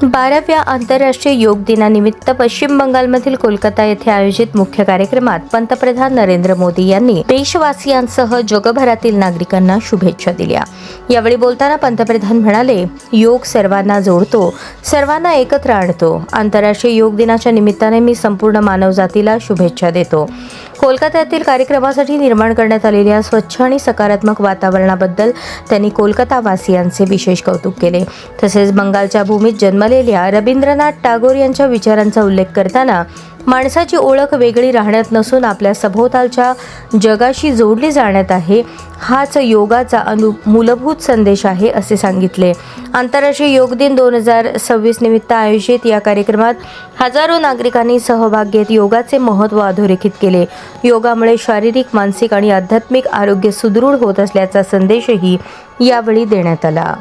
12व्या आंतरराष्ट्रीय योग दिनानिमित्त पश्चिम बंगालमधील कोलकाता येथे आयोजित मुख्य कार्यक्रमात पंतप्रधान नरेंद्र मोदी यांनी देशवासियांसह जगभरातील नागरिकांना शुभेच्छा दिल्या। यावेळी बोलताना पंतप्रधान म्हणाले, योग सर्वांना जोडतो, सर्वांना एकत्र आणतो। आंतरराष्ट्रीय योग दिनाच्या निमित्ताने मी संपूर्ण मानवजातीला शुभेच्छा देतो। कोलकात्यातील कार्यक्रमासाठी निर्माण करण्यात आलेल्या स्वच्छ आणि सकारात्मक वातावरणाबद्दल त्यांनी कोलकाता वासियांचे विशेष कौतुक केले। तसेच बंगालच्या भूमीत जन्मलेल्या रवींद्रनाथ टागोर यांच्या विचारांचा उल्लेख करताना माणसाची ओळख वेगळी राहण्यात नसून आपल्या सभोवतालच्या जगाशी जोडली जाण्यात आहे, हाच योगाचा मूलभूत संदेश आहे असे सांगितले। आंतरराष्ट्रीय योग दिन 2026 निमित्त आयोजित या कार्यक्रमात हजारो नागरिकांनी सहभाग घेत योगाचे महत्त्व अधोरेखित केले। योगामुळे शारीरिक, मानसिक आणि आध्यात्मिक आरोग्य सुदृढ होत असल्याचा संदेशही यावेळी देण्यात आला।